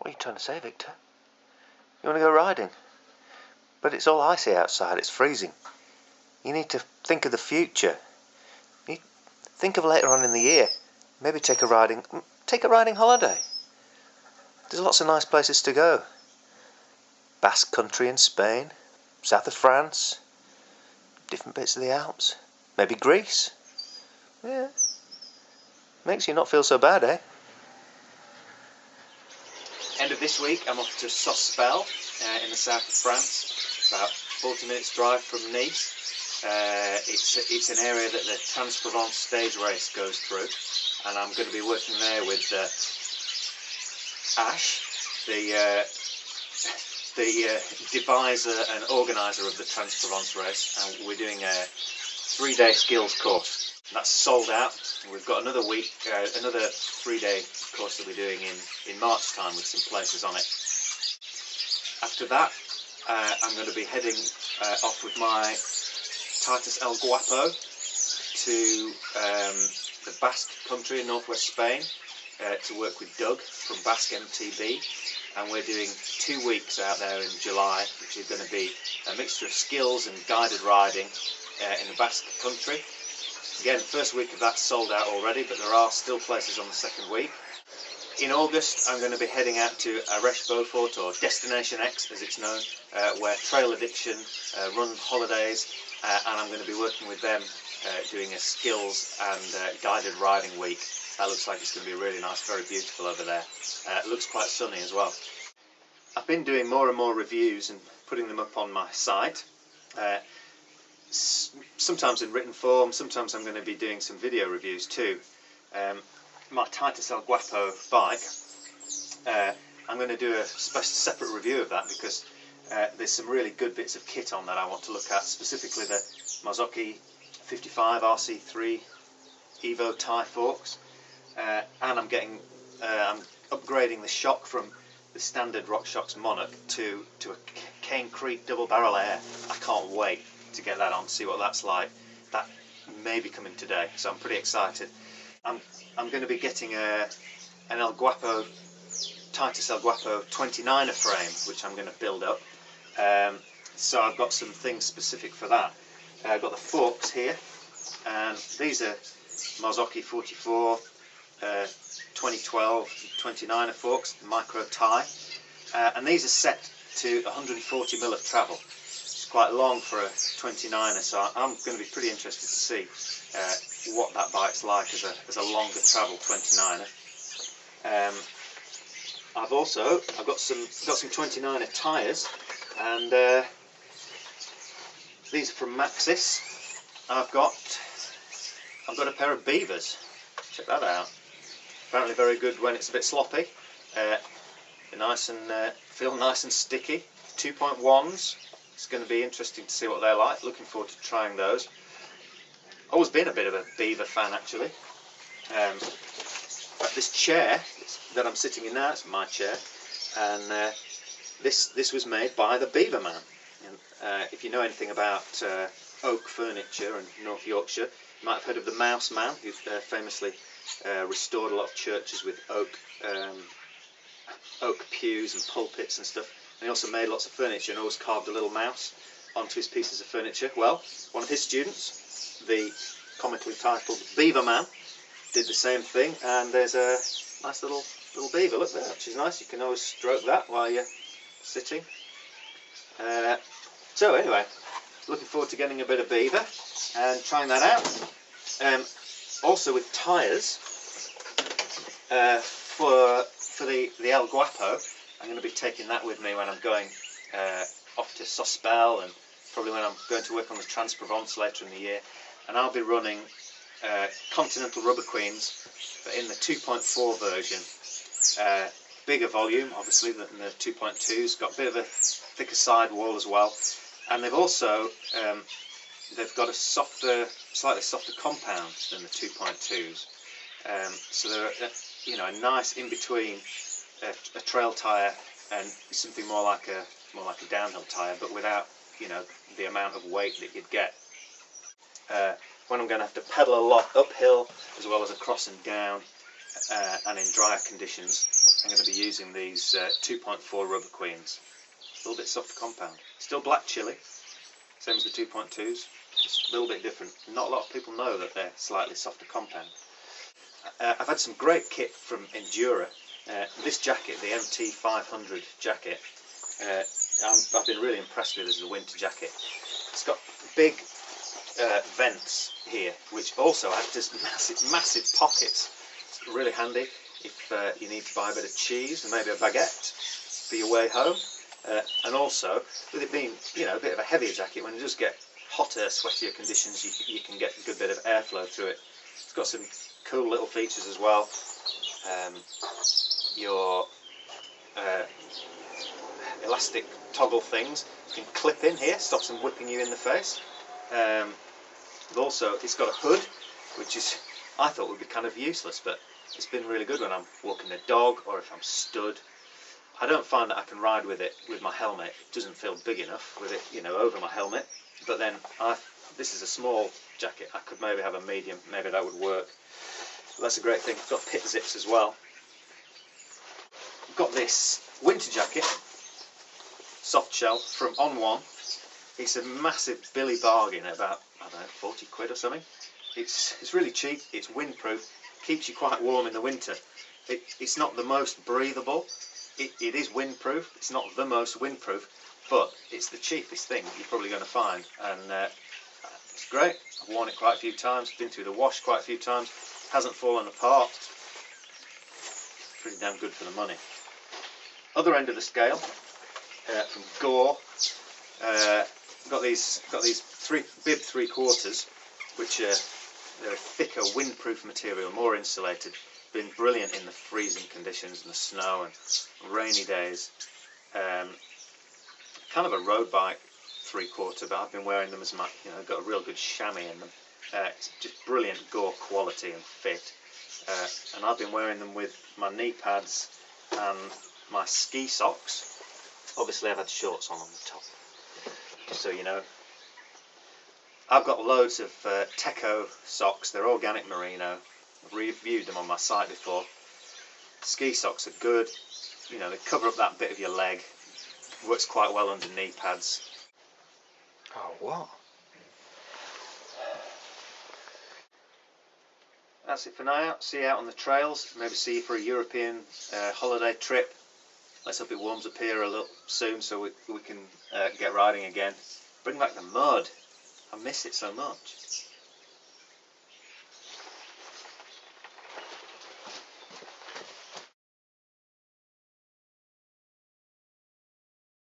What are you trying to say, Victor? You want to go riding? But it's all icy outside, it's freezing. You need to think of the future. Think of later on in the year. Maybe take a riding holiday. There's lots of nice places to go. Basque Country in Spain, south of France, different bits of the Alps, maybe Greece. Yeah, makes you not feel so bad, eh? End of this week, I'm off to Sospel in the south of France, about 40 minutes drive from Nice. It's an area that the Trans-Provence stage race goes through, and I'm going to be working there with Ash, the deviser and organiser of the Trans-Provence race, and we're doing a 3-day skills course. That's sold out. We've got another week, another 3-day course that we're doing in March time with some places on it. After that, I'm going to be heading off with my Titus El Guapo to the Basque Country in northwest Spain to work with Doug from Basque MTB, and we're doing 2 weeks out there in July, which is going to be a mixture of skills and guided riding in the Basque Country. Again, first week of that sold out already, but there are still places on the second week. In August, I'm going to be heading out to Arèche Beaufort, or Destination X as it's known, where Trail Addiction run holidays, and I'm going to be working with them doing a skills and guided riding week. That looks like it's going to be really nice, very beautiful over there. It looks quite sunny as well. I've been doing more and more reviews and putting them up on my site. Sometimes in written form, sometimes I'm going to be doing some video reviews too. My Titus El Guapo bike, I'm going to do a separate review of that because there's some really good bits of kit on that I want to look at, specifically the Marzocchi 55 RC3 Evo tie forks, and I'm upgrading the shock from the standard RockShox Monarch to a Cane Creek double barrel air. I can't wait to get that on, to see what that's like. That may be coming today, so I'm pretty excited. I'm going to be getting an El Guapo, Titus El Guapo 29er frame, which I'm going to build up. So I've got some things specific for that. I've got the forks here, and these are Marzocchi 44 2012 29er forks, micro tie, and these are set to 140mm of travel. It's quite long for a 29er, so I'm going to be pretty interested to see what that bike's like as a longer travel 29er. I've got some 29er tyres, and these are from Maxxis. I've got a pair of Beavers. Check that out. Apparently very good when it's a bit sloppy. They're nice and feel nice and sticky. 2.1s. It's going to be interesting to see what they're like. Looking forward to trying those. Always been a bit of a Beaver fan actually. But this chair that I'm sitting in now, it's my chair, and this was made by the Beaver Man. And if you know anything about oak furniture in North Yorkshire, you might have heard of the Mouse Man, who famously restored a lot of churches with oak pews and pulpits and stuff. And he also made lots of furniture and always carved a little mouse onto his pieces of furniture. Well, one of his students, the comically titled Beaver Man, did the same thing, and there's a nice little beaver, look there, which is nice. You can always stroke that while you're sitting. So anyway, looking forward to getting a bit of beaver and trying that out. Also with tyres, for the El Guapo, I'm going to be taking that with me when I'm going off to Sospel, and probably when I'm going to work on the Trans-Provence later in the year. And I'll be running Continental Rubber Queens, but in the 2.4 version. Bigger volume, obviously, than the 2.2s. Got a bit of a thicker sidewall as well. And they've also they've got a slightly softer compound than the 2.2s. So they're a nice in between a trail tyre and something more like a downhill tyre, but without the amount of weight that you'd get when I'm going to have to pedal a lot uphill as well as across and down, and in drier conditions. I'm going to be using these 2.4 Rubber Queens. A little bit softer compound. Still black chili, same as the 2.2s, just a little bit different. Not a lot of people know that they're slightly softer compound. I've had some great kit from Endura. This jacket, the MT500 jacket, I've been really impressed with as a winter jacket. It's got big vents here, which also act as massive pockets. It's really handy if you need to buy a bit of cheese and maybe a baguette for your way home. And also, with it being, you know, a bit of a heavier jacket, when you just get hotter, sweatier conditions, you can get a good bit of airflow through it. It's got some cool little features as well. Your elastic toggle things you can clip in here, stops them whipping you in the face. But also, it's got a hood, which is, I thought would be kind of useless, but it's been really good when I'm walking the dog or if I'm stood. I don't find that I can ride with it with my helmet. It doesn't feel big enough with it, you know, over my helmet. But then this is a small jacket. I could maybe have a medium. Maybe that would work. But that's a great thing. I've got pit zips as well. I've got this winter jacket, soft shell from On One. It's a massive billy bargain at about, I don't know, 40 quid or something. It's really cheap. It's windproof. Keeps you quite warm in the winter. It's not the most breathable. It is windproof. It's not the most windproof, but it's the cheapest thing you're probably going to find, and it's great. I've worn it quite a few times, been through the wash quite a few times, hasn't fallen apart. Pretty damn good for the money. Other end of the scale, from Gore, got these bib 3/4, which they're a thicker windproof material, more insulated. Been brilliant in the freezing conditions and the snow and rainy days. Kind of a road bike 3/4, but I've been wearing them as my, you know, got a real good chamois in them. It's just brilliant Gore quality and fit. And I've been wearing them with my knee pads and my ski socks. Obviously I've had shorts on the top, just so you know. I've got loads of Teco socks. They're organic merino. I've reviewed them on my site before. Ski socks are good. You know, they cover up that bit of your leg. Works quite well under knee pads. Oh, what? That's it for now. See you out on the trails. Maybe see you for a European holiday trip. Let's hope it warms up here a little soon so we can get riding again. Bring back the mud. I miss it so much.